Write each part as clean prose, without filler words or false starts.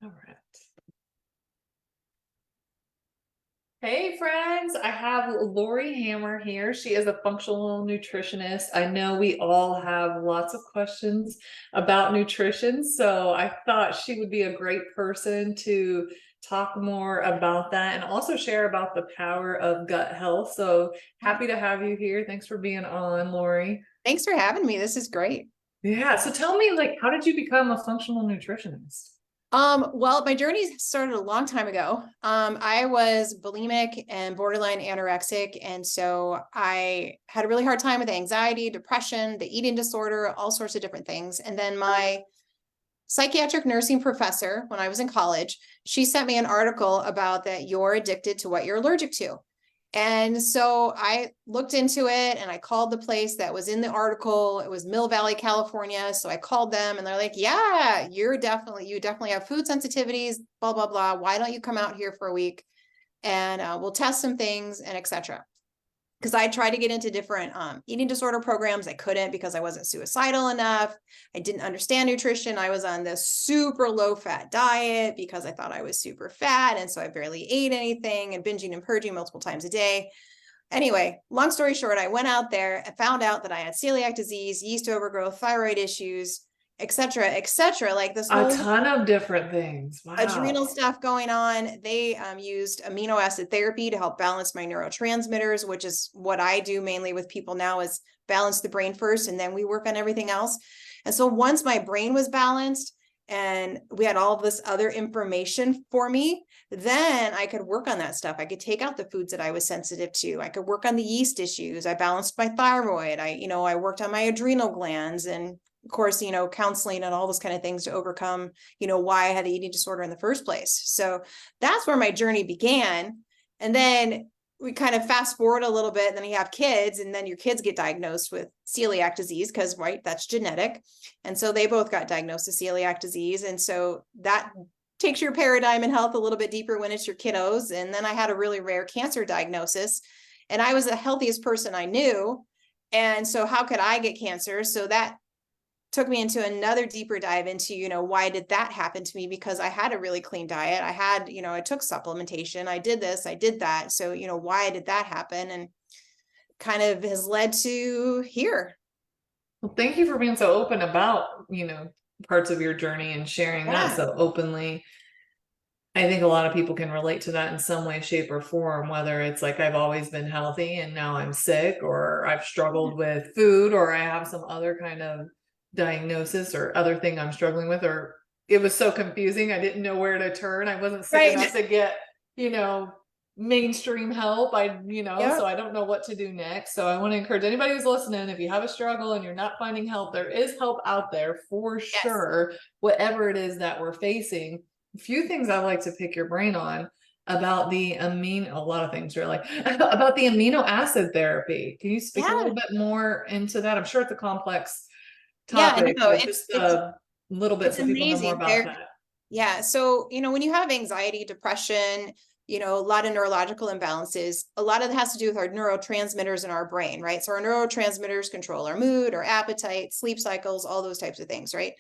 All right. Hey friends, I have Laurie Hammer here. She is a functional nutritionist. I know we all have lots of questions about nutrition, so I thought she would be a great person to talk more about that and also share about the power of gut health. So happy to have you here. Thanks for being on, Laurie. Thanks for having me. This is great. Yeah, so tell me, like, how did you become a functional nutritionist? Well, my journey started a long time ago. I was bulimic and borderline anorexic. And so I had a really hard time with anxiety, depression, the eating disorder, all sorts of different things. And then my psychiatric nursing professor, when I was in college, she sent me an article about that you're addicted to what you're allergic to. And so I looked into it and I called the place that was in the article. It was Mill Valley, California. So I called them and they're like, yeah, you definitely have food sensitivities, blah, blah, blah. Why don't you come out here for a week and we'll test some things and etc. Because I tried to get into different eating disorder programs. I couldn't because I wasn't suicidal enough. I didn't understand nutrition. I was on this super low fat diet because I thought I was super fat. And so I barely ate anything and binging and purging multiple times a day. Anyway, long story short, I went out there and found out that I had celiac disease, yeast overgrowth, thyroid issues, etc., etc. Like this A whole ton of different things. Wow. adrenal stuff going on. They used amino acid therapy to help balance my neurotransmitters, which is what I do mainly with people now, is balance the brain first and then we work on everything else. And so once my brain was balanced and we had all of this other information for me, then I could work on that stuff. I could take out the foods that I was sensitive to. I could work on the yeast issues. I balanced my thyroid. I worked on my adrenal glands and of course, counseling and all those kind of things to overcome, why I had the eating disorder in the first place. So that's where my journey began. And then we kind of fast forward a little bit, and then you have kids, and then your kids get diagnosed with celiac disease because, right, that's genetic. And so they both got diagnosed with celiac disease. And so that takes your paradigm in health a little bit deeper when it's your kiddos. And then I had a really rare cancer diagnosis, and I was the healthiest person I knew. And so how could I get cancer? So that took me into another deeper dive into, why did that happen to me? Because I had a really clean diet. I took supplementation. I did this, I did that. So, why did that happen? And kind of has led to here. Well, thank you for being so open about, parts of your journey and sharing that Yeah. so openly. I think a lot of people can relate to that in some way, shape, or form, whether it's like I've always been healthy and now I'm sick, or I've struggled with food, or I have some other kind of diagnosis or other thing I'm struggling with, or it was so confusing. I didn't know where to turn. I wasn't sick Right. enough to get, mainstream help. So Yep. I don't know what to do next. So I want to encourage anybody who's listening, if you have a struggle and you're not finding help, there is help out there for Yes. sure, whatever it is that we're facing. A few things I like to pick your brain on about a lot of things really, about the amino acid therapy. Can you speak a Yeah. little bit more into that? I'm sure it's a complex Yeah. topic, No, but just a little bit it's so people know more amazing. about that. Yeah. So, when you have anxiety, depression, a lot of neurological imbalances, a lot of it has to do with our neurotransmitters in our brain, right? So our neurotransmitters control our mood, our appetite, sleep cycles, all those types of things, right?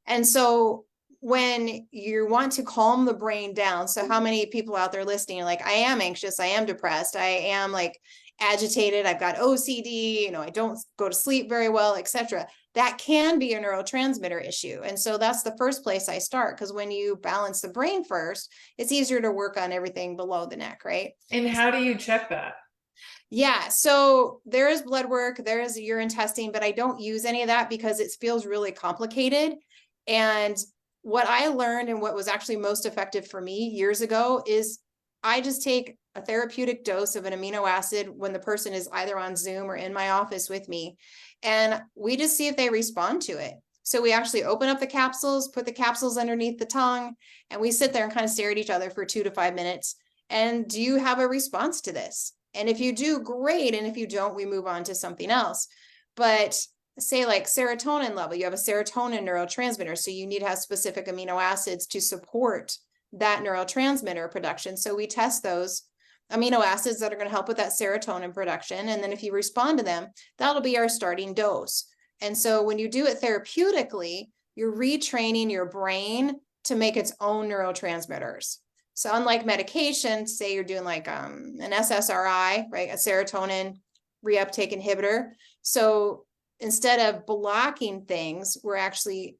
And so when you want to calm the brain down, so how many people out there listening are like, I am anxious, I am depressed, I am like agitated, I've got OCD, I don't go to sleep very well, etc. That can be a neurotransmitter issue. And so that's the first place I start, because when you balance the brain first, it's easier to work on everything below the neck, right? And how do you check that? Yeah, so there is blood work, there is urine testing, but I don't use any of that because it feels really complicated. And what I learned and what was actually most effective for me years ago is I just take a therapeutic dose of an amino acid when the person is either on Zoom or in my office with me. And we just see if they respond to it. So we actually open up the capsules, put the capsules underneath the tongue, and we sit there and kind of stare at each other for 2 to 5 minutes. And do you have a response to this? And if you do, great. And if you don't, we move on to something else. But say like serotonin level, you have a serotonin neurotransmitter. So you need to have specific amino acids to support that neurotransmitter production. So we test those amino acids that are going to help with that serotonin production. And then if you respond to them, that'll be our starting dose. And so when you do it therapeutically, you're retraining your brain to make its own neurotransmitters. So unlike medication, say you're doing like an SSRI, right, a serotonin reuptake inhibitor. So instead of blocking things, we're actually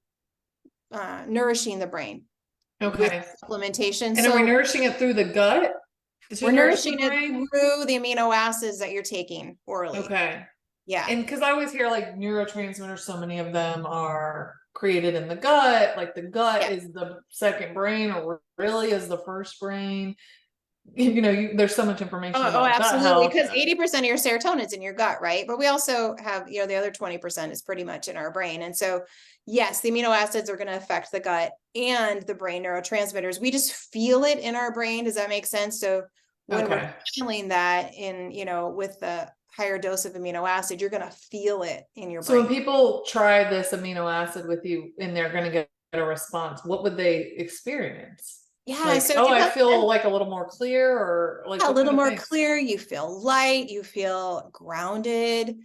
nourishing the brain with Okay. supplementation. And are we So nourishing it through the gut to we're nourish the nourishing it brain? through the amino acids that you're taking orally. Okay. Yeah. And because I always hear like neurotransmitters, so many of them are created in the gut. Like the gut Yeah. is the second brain, or really is the first brain. You know, there's so much information Oh, about gut absolutely. health. Because 80% of your serotonin is in your gut, right? But we also have, the other 20% is pretty much in our brain. And so, yes, the amino acids are going to affect the gut and the brain neurotransmitters. We just feel it in our brain. Does that make sense? So when we're Okay. feeling that in, with the higher dose of amino acid, you're going to feel it in your So when brain. people try this amino acid with you and they're going to get a response, what would they experience? Yeah. Like, So it oh, I depends. feel like a little more clear, or like A what kind little of more things? clear, you feel light, you feel grounded.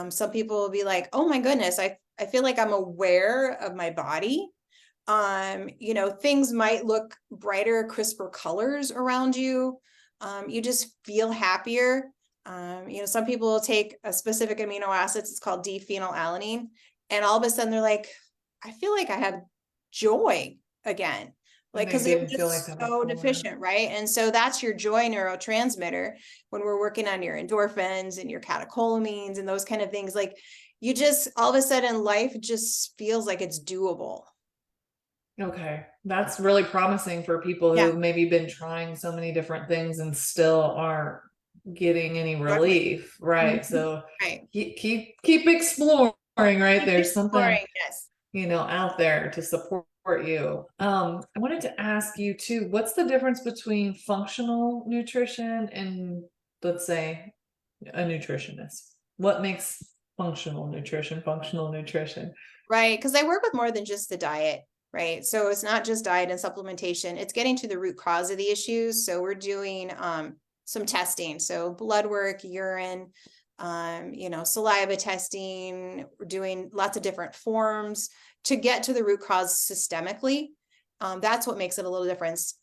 Some people will be like, oh my goodness, I feel like I'm aware of my body. Things might look brighter, crisper colors around you. You just feel happier. Some people will take a specific amino acids, it's called D-phenylalanine, and all of a sudden they're like, I feel like I have joy again. And Like, they because they were didn't feel like just that so before. deficient, right? And so that's your joy neurotransmitter when we're working on your endorphins and your catecholamines and those kind of things. Like, you just, all of a sudden, life just feels like it's doable. Okay. That's really promising for people Yeah, who maybe been trying so many different things and still aren't getting any exactly. relief. Right. Mhm. So Right. keep exploring, right? Keep There's something, exploring. Yes. out there to support you. I wanted to ask you too, what's the difference between functional nutrition and, let's say, a nutritionist? What makes functional nutrition functional nutrition? Right. Because I work with more than just the diet. Right. So it's not just diet and supplementation, it's getting to the root cause of the issues. So we're doing some testing. So blood work, urine, saliva testing. We're doing lots of different forms to get to the root cause systemically. That's what makes it a little difference.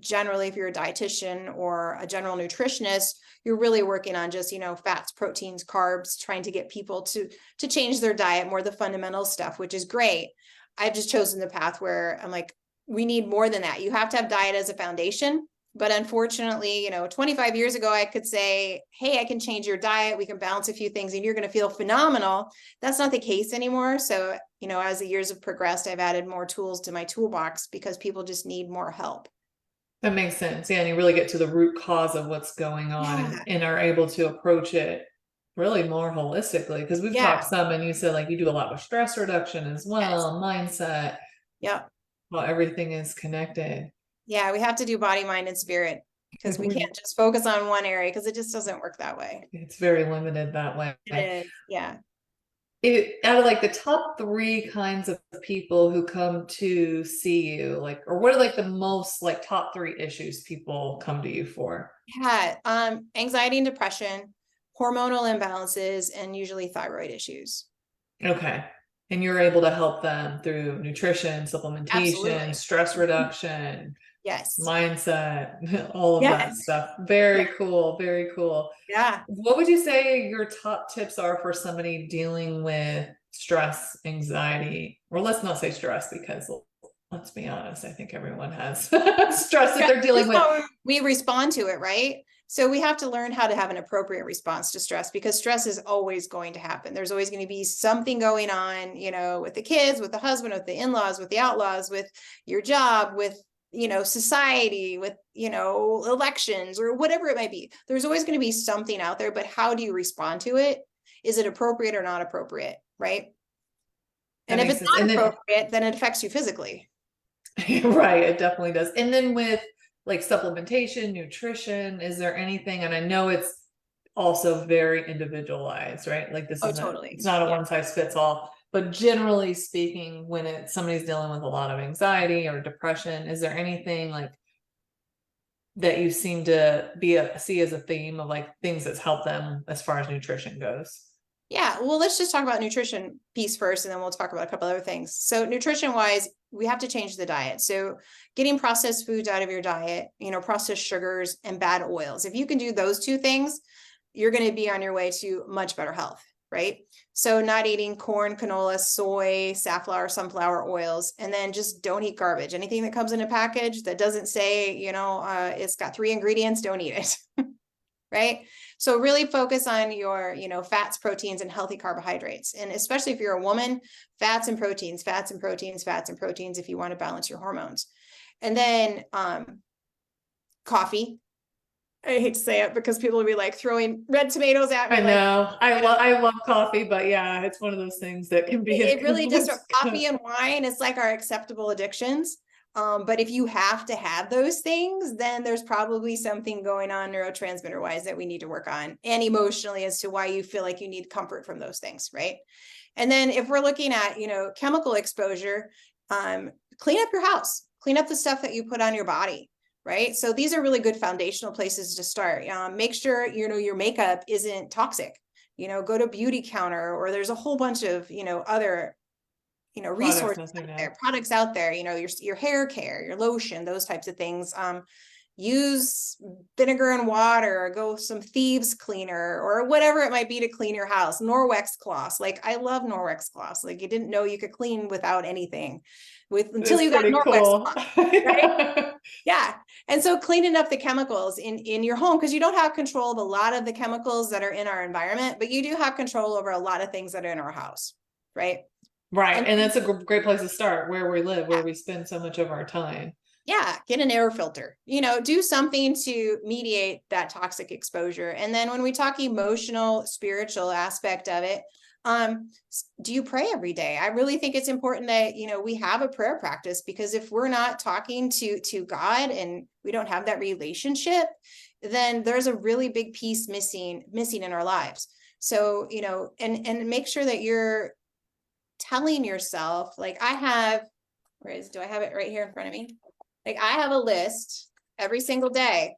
Generally, if you're a dietitian or a general nutritionist, you're really working on just, fats, proteins, carbs, trying to get people to change their diet, more the fundamental stuff, which is great. I've just chosen the path where I'm like, we need more than that. You have to have diet as a foundation. But unfortunately, 25 years ago, I could say, hey, I can change your diet. We can balance a few things and you're going to feel phenomenal. That's not the case anymore. So, as the years have progressed, I've added more tools to my toolbox because people just need more help. That makes sense. Yeah, and you really get to the root cause of what's going on, Yeah. and are able to approach it really more holistically. Because we've Yeah. talked some, and you said like you do a lot with stress reduction as Yes. well, mindset, Yeah. how everything is connected. Yeah. We have to do body, mind, and spirit because we can't just focus on one area because it just doesn't work that way. It's very limited that way. It is. Yeah. Out of like the top three kinds of people who come to see you, like, or what are like the most like top three issues people come to you for? Yeah. Anxiety and depression, hormonal imbalances, and usually thyroid issues. Okay. And you're able to help them through nutrition, supplementation, Absolutely. stress reduction, Yes. mindset, all of that Yes. stuff. Yeah. Very cool. Very cool. Yeah. What would you say your top tips are for somebody dealing with stress, anxiety, or let's not say stress because let's be honest, I think everyone has stress that Yeah, they're dealing just with. how we respond to it, right? So we have to learn how to have an appropriate response to stress because stress is always going to happen. There's always going to be something going on, with the kids, with the husband, with the in-laws, with the outlaws, with your job, with, society, with, elections or whatever it might be. There's always going to be something out there, but how do you respond to it? Is it appropriate or not appropriate, right? That And if makes it's sense. not And then appropriate, then it affects you physically. right, it definitely does. And then with like supplementation, nutrition, is there anything, and I know it's also very individualized, right? Like this Oh, isn't, totally. it's not a Yeah. one size fits all, but generally speaking, when somebody's dealing with a lot of anxiety or depression, is there anything like that you seem to see as a theme of like things that's helped them as far as nutrition goes? Yeah, well, let's just talk about nutrition piece first, and then we'll talk about a couple other things. So nutrition wise, we have to change the diet. So getting processed foods out of your diet, processed sugars and bad oils. If you can do those two things, you're going to be on your way to much better health, right? So not eating corn, canola, soy, safflower, sunflower oils, and then just don't eat garbage. Anything that comes in a package that doesn't say, it's got 3 ingredients, don't eat it. Right? So really focus on your, fats, proteins, and healthy carbohydrates. And especially if you're a woman, fats and proteins, fats and proteins, fats and proteins, if you want to balance your hormones. And then coffee. I hate to say it because people will be like throwing red tomatoes at me. I Like, know. I love coffee, but yeah, it's one of those things that can be it really just, influenced. coffee and wine, it's like our acceptable addictions. But if you have to have those things, then there's probably something going on neurotransmitter wise that we need to work on, and emotionally as to why you feel like you need comfort from those things, right? And then if we're looking at, chemical exposure, clean up your house, clean up the stuff that you put on your body, right? So these are really good foundational places to start. Make sure, your makeup isn't toxic. Go to Beauty Counter, or there's a whole bunch of, other Products, resources nothing out there, now. products out there, your hair care, your lotion, those types of things. Use vinegar and water, or go some thieves cleaner, or whatever it might be to clean your house. Norwex cloths. Like, I love Norwex cloths. Like, you didn't know you could clean without anything until It's you got pretty Norwex cool. cloths, right? Yeah. And so cleaning up the chemicals in your home, because you don't have control of a lot of the chemicals that are in our environment, but you do have control over a lot of things that are in our house, right? Right. And And that's a great place to start, where we live, yeah, where we spend so much of our time. yeah, get an air filter, do something to mediate that toxic exposure. And then when we talk emotional, spiritual aspect of it, do you pray every day? I really think it's important that, we have a prayer practice, because if we're not talking to God and we don't have that relationship, then there's a really big piece missing in our lives. So, and make sure that you're telling yourself, like, do I have it right here in front of me? Like, I have a list every single day,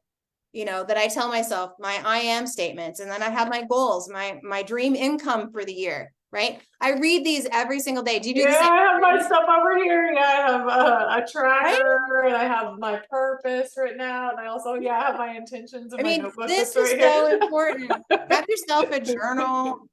that I tell myself, my I am statements, and then I have my goals, my dream income for the year, right? I read these every single day. Do you do Yeah, the same I have my thing? stuff over here. Yeah, I have a Right? tracker, and I have my purpose written out. And I also, yeah, I have my intentions in I my mean, notebook this that's is right so here. important. Have yourself a journal,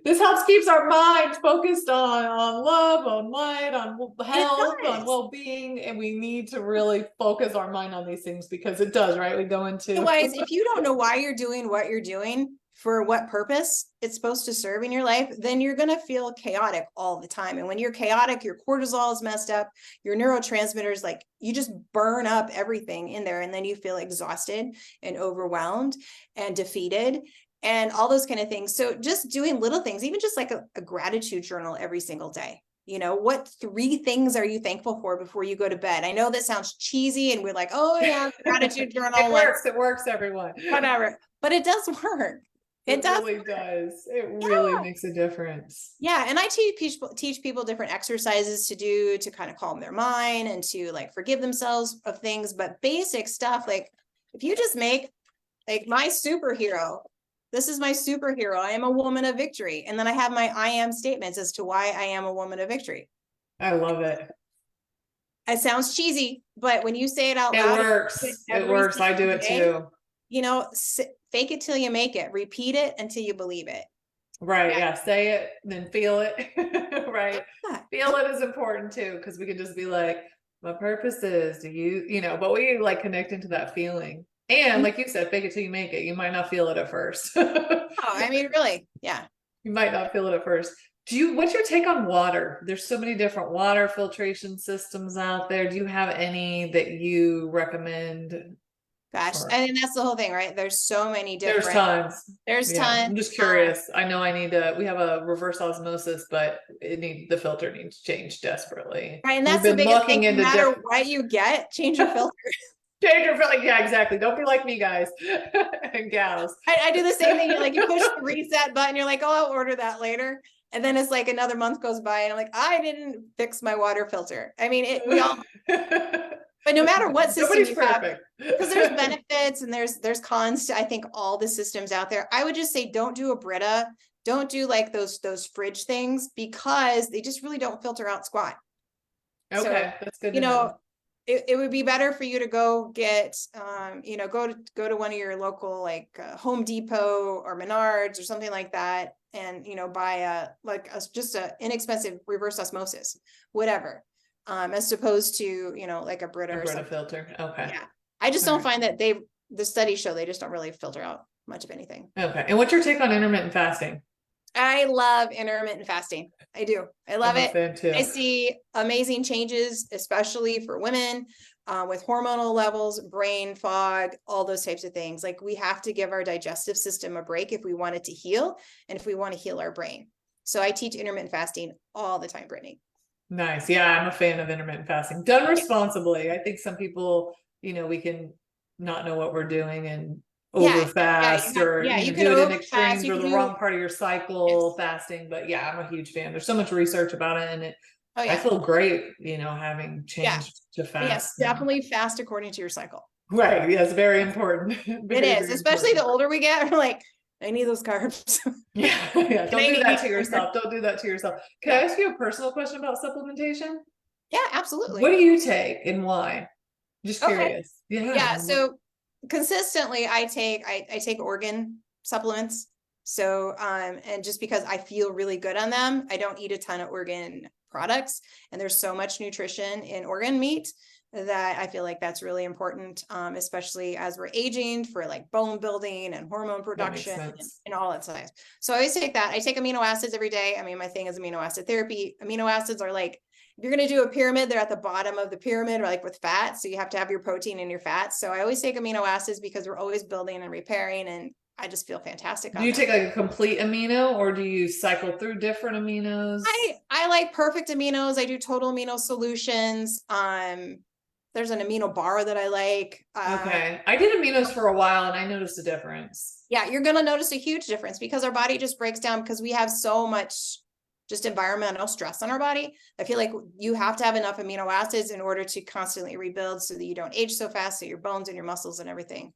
This helps keeps our mind focused on love, on light, on it health, on does. well-being, and we need to really focus our mind on these things, because it does, right? We go into Otherwise, if you don't know why you're doing what you're doing, for what purpose it's supposed to serve in your life, then you're going to feel chaotic all the time. And when you're chaotic, your cortisol is messed up, your neurotransmitters, like, you just burn up everything in there. And then you feel exhausted and overwhelmed and defeated and all those kind of things. So just doing little things, even just like a gratitude journal every single day. What 3 things are you thankful for before you go to bed? I know that sounds cheesy, and we're like, oh yeah, gratitude journal, like, it works, everyone. whatever. But it does work. It It does. really does. It really Yeah. makes a difference. Yeah. And I teach people different exercises to do to kind of calm their mind and to, like, forgive themselves of things. But basic stuff, like, if you just make, like, my superhero, this is my superhero. I am a woman of victory. And then I have my I am statements as to why I am a woman of victory. I love it. It sounds cheesy, but when you say it out It loud works. It every works. I do single it day, too. fake it till you make it. Repeat it until you believe it. Right. Yeah. Yeah. Say it, then feel it. Right. Yeah. Feel it is important too, because we can just be like, my purpose is do but we like connect into that feeling. And like you said, fake it till you make it. You might not feel it at first. Oh, I mean, really, yeah. You might not feel it at first. What's your take on water? There's so many different water filtration systems out there. Do you have any that you recommend? Gosh, Or I mean, that's the whole thing, right? There's so many there's different, tons. there's Yeah, tons. I'm just curious. I know we have a reverse osmosis, but the filter needs change desperately. Right, and We've that's the been biggest thing. looking No into matter different what you get, change your filter. change your filter. Yeah, exactly. Don't be like me, guys and gals. I do the same thing. You're like, you push the reset button, you're like, oh, I'll order that later. And then it's like another month goes by and I'm like, I didn't fix my water filter. I mean, we all, but no matter what system Nobody's you have, perfect. because there's benefits and there's cons to, I think, all the systems out there. I would just say, don't do a Brita. Don't do like those fridge things because they just really don't filter out squat. So, Okay, that's good you to know. know, it would be better for you to go get, go to one of your local, like Home Depot or Menards or something like that. And, buy just a inexpensive reverse osmosis, whatever. As opposed to, like a Brita A or Brita something. filter. Okay. Yeah. I just All don't right. find that the studies show they just don't really filter out much of anything. Okay. And what's your take on intermittent fasting? I love intermittent fasting. I do. I love I'm a it. fan I too. see amazing changes, especially for women, with hormonal levels, brain fog, all those types of things. Like we have to give our digestive system a break if we want it to heal and if we want to heal our brain. So I teach intermittent fasting all the time, Brittany. Nice. Yeah, I'm a fan of intermittent fasting. Done responsibly. I think some people, we can not know what we're doing and over Yeah, yeah, fast or, you do can it in overfast. extremes You or can the do wrong part of your cycle yes. fasting. But yeah, I'm a huge fan. There's so much research about it and Oh I yeah, feel great, having yeah. changed to Yes, fast now. definitely fast according to your cycle. Right. Yes, very important. It Very, is, very especially the important. older we get. We're like, I need those carbs. Yeah, yeah. And Don't I do need that to fiber. yourself. Don't do that to yourself. Can I Yeah. ask you a personal question about supplementation? Yeah, What absolutely. do you take and why? Just Okay. curious. Yeah. Yeah. So consistently I take organ supplements. So and just because I feel really good on them, I don't eat a ton of organ products. And there's so much nutrition in organ meat that I feel like that's really important, especially as we're aging for like bone building and hormone That makes production sense. and all that stuff. So I always take that. I take amino acids every day. I mean, my thing is amino acid therapy. Amino acids are like, if you're going to do a pyramid, they're at the bottom of the pyramid, or like with fat. So you have to have your protein and your fats. So I always take amino acids because we're always building and repairing. And I just feel fantastic Do on you take them. like a complete amino or do you cycle through different aminos? I like perfect aminos. I do total amino solutions. There's an amino bar that I like. Okay. I did aminos for a while and I noticed a difference. Yeah, you're going to notice a huge difference because our body just breaks down because we have so much just environmental stress on our body. I feel like you have to have enough amino acids in order to constantly rebuild so that you don't age so fast. So your bones and your muscles and everything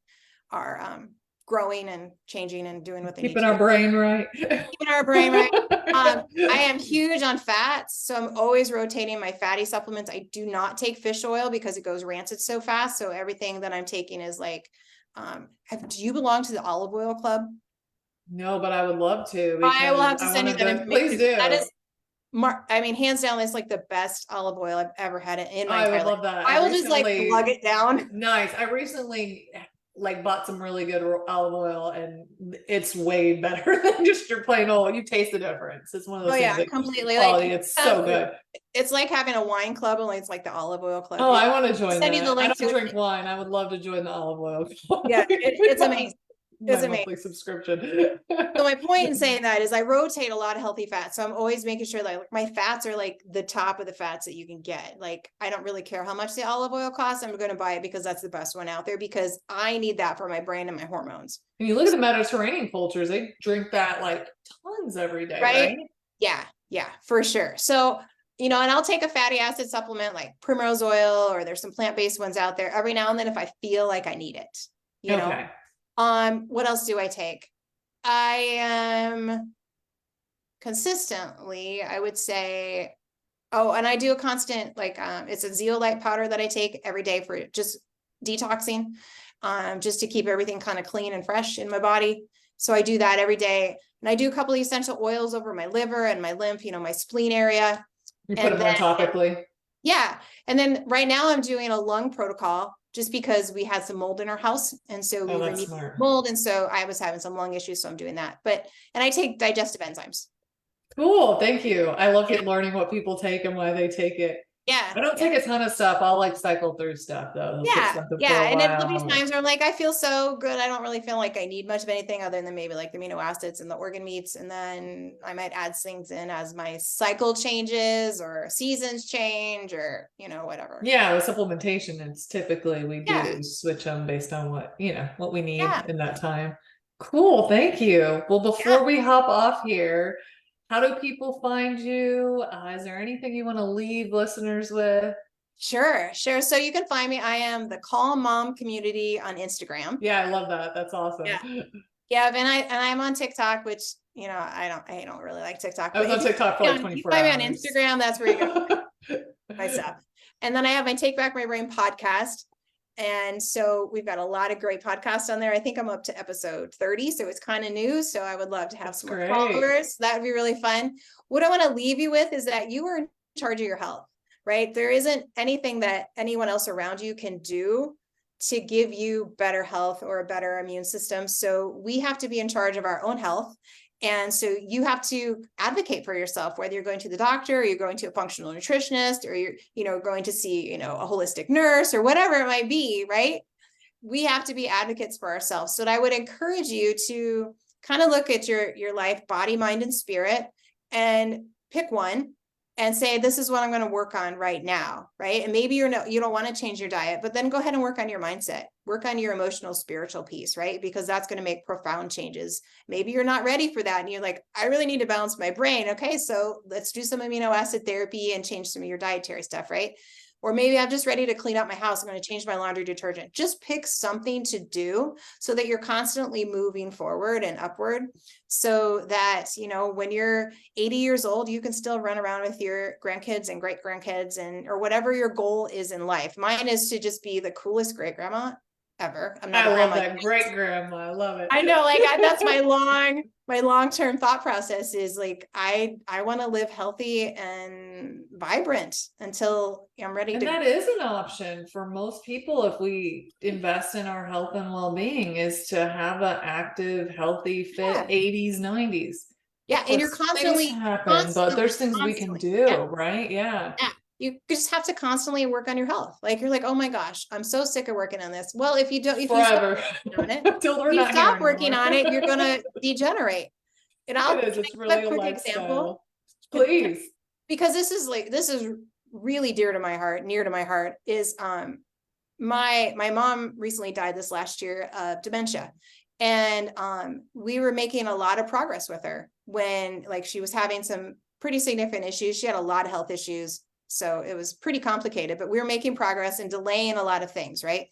are growing and changing and doing what they need Keeping to our do. brain right. Keeping our brain right. I am huge on fats, so I'm always rotating my fatty supplements. I do not take fish oil because it goes rancid so fast. So everything that I'm taking is like, do you belong to the olive oil club? No, but I would love to I will because have to I send you wanted that to, please information. That do. is, I mean, hands down, it's like the best olive oil I've ever had in my I entire would life. love that. I will just like plug it down. Nice. I recently like bought some really good olive oil and it's way better than just your plain oil. You taste the difference. It's one of Oh those things yeah, that completely. Like, quality, it's so good. it's like having a wine club, only it's like the olive oil club. Oh, I want to join Send you the that. I link to don't drink it. wine. I would love to join the olive oil Yeah, club. it's amazing. It's My amazing. monthly subscription. So my point in saying that is I rotate a lot of healthy fats. So I'm always making sure that like my fats are like the top of the fats that you can get. Like I don't really care how much the olive oil costs. I'm going to buy it because that's the best one out there because I need that for my brain and my hormones. And you look at the Mediterranean cultures, they drink that like tons every day, Right? right? Yeah, yeah, for sure. So, and I'll take a fatty acid supplement like primrose oil, or there's some plant-based ones out there every now and then if I feel like I need it, you know. Okay. What else do I take? I am consistently, I would say, oh, and I do a constant, like, it's a zeolite powder that I take every day for just detoxing, just to keep everything kind of clean and fresh in my body. So I do that every day. And I do a couple of essential oils over my liver and my lymph, my spleen area. You put And them then, on topically. yeah. And then right now I'm doing a lung protocol just because we had some mold in our house. And so we Oh, that's remediated smart. mold. And so I was having some lung issues. So I'm doing that. And I take digestive enzymes. Cool. Thank you. I love learning what people take and why they take it. Yeah. I don't Yeah. take a ton of stuff. I'll like cycle through stuff though. I'll take Yeah, something for yeah. a And then there'll be while. times where I'm like, I feel so good. I don't really feel like I need much of anything other than maybe like the amino acids and the organ meats. And then I might add things in as my cycle changes or seasons change or, whatever. Yeah, with supplementation, it's typically we Yeah, do switch them based on what we need yeah, in that time. Cool, thank you. Well, yeah. before we hop off here, how do people find you? Is there anything you want to leave listeners with? Sure, sure. So you can find me. I am the Calm Mom Community on Instagram. Yeah, I love that. That's awesome. Yeah. Yeah, and I'm on TikTok, which, I don't really like TikTok, I but was on TikTok for like if you 24 find me on hours. Instagram, that's where you're gonna find my stuff. And then I have my Take Back My Brain podcast. And so we've got a lot of great podcasts on there. I think I'm up to episode 30, so it's kind of new. So I would love to have That's some more great. followers. That would be really fun. What I want to leave you with is that you are in charge of your health, right? There isn't anything that anyone else around you can do to give you better health or a better immune system. So we have to be in charge of our own health. And so you have to advocate for yourself, whether you're going to the doctor or you're going to a functional nutritionist or you're going to see, a holistic nurse or whatever it might be, right? We have to be advocates for ourselves. So I would encourage you to kind of look at your life, body, mind, and spirit, and pick one and say, this is what I'm going to work on right now, right? And maybe you don't want to change your diet, but then go ahead and work on your mindset, work on your emotional, spiritual piece, right? Because that's going to make profound changes. Maybe you're not ready for that. And you're like, I really need to balance my brain. Okay, so let's do some amino acid therapy and change some of your dietary stuff, right? Or maybe I'm just ready to clean up my house. I'm going to change my laundry detergent. Just pick something to do so that you're constantly moving forward and upward so that, when you're 80 years old, you can still run around with your grandkids and great grandkids or whatever your goal is in life. Mine is to just be the coolest great grandma ever. I'm not I a love grandma that. yet. Great grandma. I love it. I know, that's my long-term thought process is like, I want to live healthy and vibrant until I'm ready And to. that is an option for most people if we invest in our health and well-being, is to have an active, healthy, fit Yeah. 80s, 90s. Yeah. Of And you're course, things happen, but there's things we can yeah. do, right? Yeah. Yeah. You just have to constantly work on your health. Like you're like, oh my gosh, I'm so sick of working on this. Well, if you stop Forever. working on it, Until if they're you not here stop working anymore. on it, you're gonna degenerate. And It I'll is. give It's a really a quick example lifestyle. Please. because this is really dear to my heart, near to my heart, is my mom recently died this last year of dementia. And we were making a lot of progress with her when she was having some pretty significant issues. She had a lot of health issues. So it was pretty complicated, but we were making progress and delaying a lot of things, right?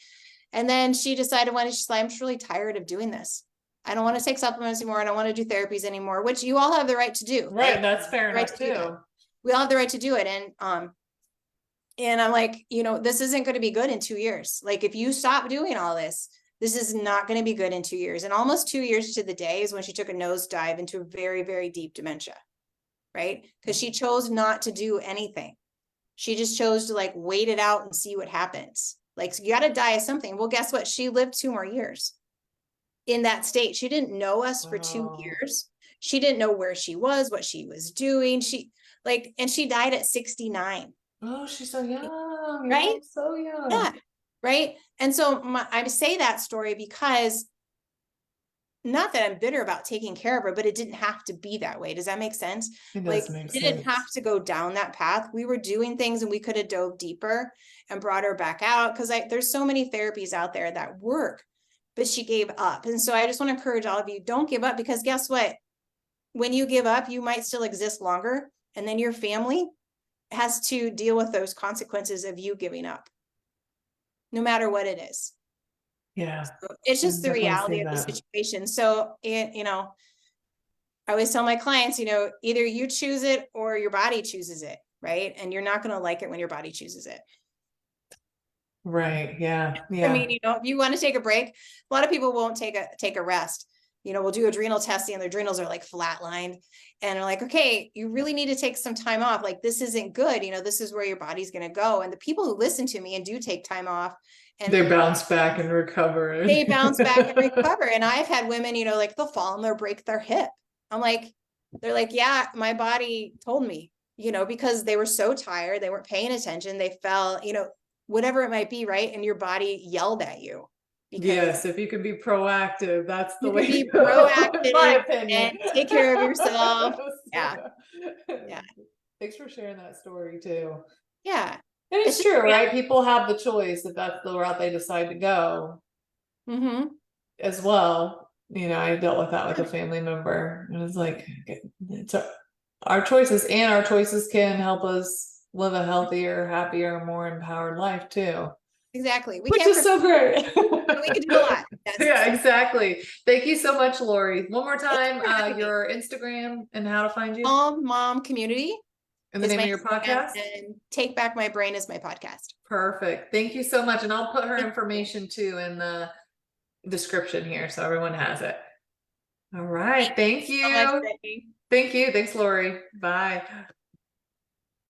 And then she decided she's like, I'm just really tired of doing this. I don't want to take supplements anymore. I don't want to do therapies anymore, which you all have the right to do. Right. That's fair Right enough to do that. too. We all have the right to do it. And I'm like, this isn't going to be good in 2 years. Like if you stop doing all this is not going to be good in 2 years. And almost 2 years to the day is when she took a nosedive into a very, very deep dementia, right? Because she chose not to do anything. She just chose to wait it out and see what happens. So you got to die of something. Well, guess what? She lived 2 more years in that state. She didn't know us for 2 years. She didn't know where she was, what she was doing. And she died at 69. Oh, she's so young. Your Right? mom's so young. Yeah. Right. And so I say that story because not that I'm bitter about taking care of her, but it didn't have to be that way. Does that make sense? It does make It didn't sense. have to go down that path. We were doing things and we could have dove deeper and brought her back out because there's so many therapies out there that work, but she gave up. And so I just want to encourage all of you, don't give up, because guess what? When you give up, you might still exist longer. And then your family has to deal with those consequences of you giving up, no matter what it is. Yeah. So it's just the reality of the situation. So, I always tell my clients, either you choose it or your body chooses it, right? And you're not going to like it when your body chooses it. Right. Yeah. Yeah. I mean, if you want to take a break, a lot of people won't take a rest. We'll do adrenal testing and their adrenals are flatlined and they're like, okay, you really need to take some time off. This isn't good. This is where your body's going to go. And the people who listen to me and do take time off and they bounce back and recover. They bounce back and recover. And I've had women, they'll fall and they'll break their hip. They're like, yeah, my body told me, because they were so tired, they weren't paying attention, they fell, whatever it might be, right? And your body yelled at you. Yes, if you can be proactive, that's the way to to go, proactive in my opinion. and take care of yourself. Yeah. Yeah. Thanks for sharing that story too. Yeah. And it's true, right? People have the choice if that's the route they decide to go as well. I dealt with that with a family member. It was like, it's our choices, and our choices can help us live a healthier, happier, more empowered life too. Exactly. We which can't is so great. but we can do a lot. That's Yeah, exactly. Thank you so much, Laurie. One more time, for having me. your Instagram and how to find you Mom Community and the is name my of your Instagram, podcast. and Take Back My Brain is my podcast. Perfect. Thank you so much. And I'll put her Thank you. information too in the description here so everyone has it. All right. Thank So much, you. Brittany. Thank you. Thanks, Lori. Bye.